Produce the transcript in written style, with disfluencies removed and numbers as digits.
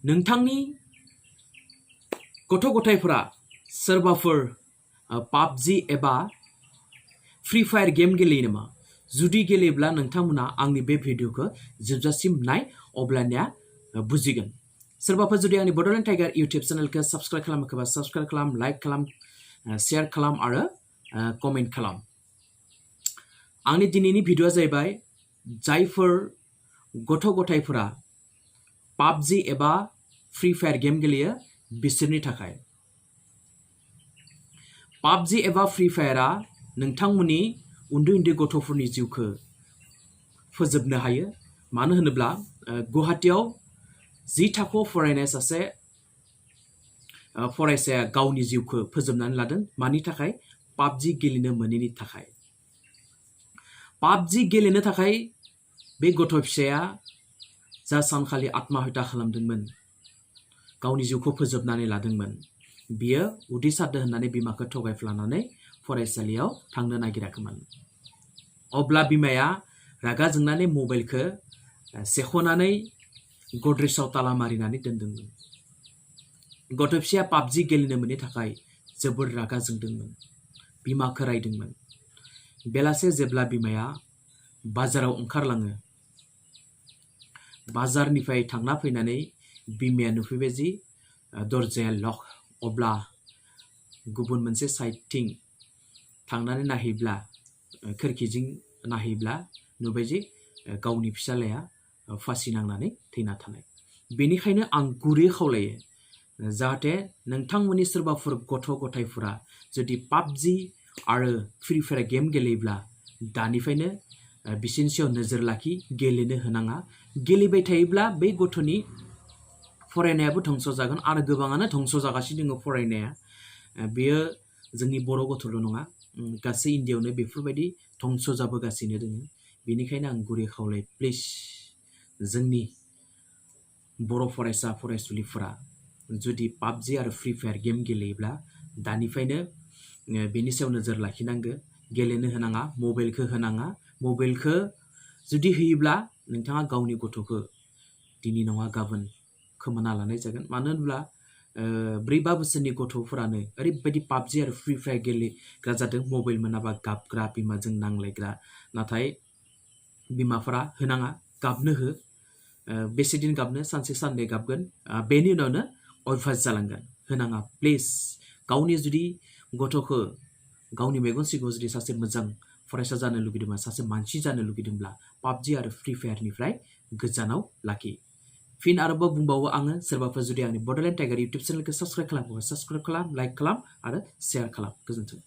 नोंथांनि गथ' गथायफोरा सोरबाफोर पाबजि एबा फ्री फायार गेम गेलेयो नामा? जुदि गेलेयोब्ला नोंथांमोना आंनि बे भिडिअखौ जोबजासिम नाय, अब्लानिया बुजिगोन। सोरबाफोर जुदि आंनि बड'लेण्ड टाइगार इउटिउब चेनेलखौ साबस्क्राइब खालामाखैबा साबस्क्राइब खालाम, लाइक खालाम, शेयार खालाम आरो कमेन्ट खालाम। आंनि दिनैनि भिडिअआ जाहैबाय जायफोर गथ' गथायफोरा पाबजि एबा फ्री फायार गेम गेलेयो बिसोरनि थाखाय। पाबजि एबा फ्री फायारा नोंथांमोननि उन्दै उन्दै गथ'फोरनि जिउखौ फोजोबनो हायो। मानो होनोब्ला गुवाहाटीयाव 10 थाखोआव फरायनाय सासे फरायसाया गावनि जिउखौ फोजोबनानै लादों। मानि थाखाय? पाबजि गेलेनो मोनैनि थाखाय। पाबजि गेलेनो थाखाय बे गथ' फिसाया जा सानखालि आत्महत्या खालामदोंमोन, गावनि जिउखौ फोजोबनानै लादोंमोन, बियो उदै सादो होननानै बिमाखौ थगायफ्लानानै फरायसालियाव थांनो नागिराखैमोन। अब्ला बिमाया रागा जोंनानै मबाइलखौ सेख'नानै गद्रेजाव ताला मारिनानै दोनदोंमोन। गथ' फिसाया पाबजि गेलेनो मोनैनि थाखाय जोबोर रागा जोंदोंमोन, बिमाखौ रायदोंमोन। बेलासे जेब्ला बिमाया बाजाराव ओंखारलाङो, बाजारनिफ्राय थांना फैनानै बिमाया नुफैबाय जि दरजाया लक। अब्ला गुबुन मोनसे साइडथिं थांनानै नायहैब्ला, खोरखिजों नायहैब्ला नुबाय जे गावनि फिसालाया फासि नांनानै थैना थानाय। बेनिखायनो आं गुरै खावलायो, जाहाथे नोंथांमोननि सोरबाफोर गथ' गथायफोरा जुदि पाबजि आरो फ्री फायार गेम गेलेयोब्ला दानिफ्रायनो बिसोरनि सायाव नोजोर लाखि, गेलेनो होनाङा। गेलेबाय थायोब्ला बे गथ'नि फरायनायाबो धंस जागोन आरो गोबाङानो धंस जागासिनो दङ फरायनाया। बेयो जोंनि बर' गथ'ल' नङा, गासै इन्डियायावनो बेफोरबायदि धंस जाबोगासिनो दङ। बेनिखायनो आं गुरै खावलायो, प्लिज जोंनि बर' फरायसा फरायसुलिफोरा जुदि पाबजि आरो फ्री फायार गेम गेलेयोब्ला दानिफ्रायनो बेनि सायाव नोजोर लाखिनांगो। गेलेनो होनाङा, मबाइलखौ होनाङा। मबाइलखौ जुदि होयोब्ला नोंथाङा गावनि गथ'खौ दिनै नङा गाबोन खोमाना लानाय जागोन। मानो होनब्ला 4-5 बोसोरनि गथ'फोरानो ओरैबायदि पाबजि आरो फ्री फायार गेलेग्रा जादों, मबाइल मोनाबा गाबग्रा, बिमाजों नांलायग्रा। नाथाय बिमाफोरा होनाङा, गाबनो हो। बेसे दिन गाबनो? सानसे साननै गाबगोन, बेनि उनावनो अभ्यास जालांगोन। होनाङा प्लिज। गावनि जुदि गथ'खौ गावनि मेगन सिगाङाव जुदि सासे मोजां फरायसा जानो लुगैदोंबा, सासे मानसि जानो लुगैदोंब्ला पाबजि आरो फ्री फायारनिफ्राय गोजानाव लाखि। फिन आरोबाव बुंबावो आङो, सोरबाफोर जुदि आंनि बड'लेण्ड टाइगार इउटिउब चेनेलखौ साबस्क्राइब खालामाखैबा साबस्क्राइब खालाम, लाइक खालाम आरो शेयार खालाम। गोजोन्थों।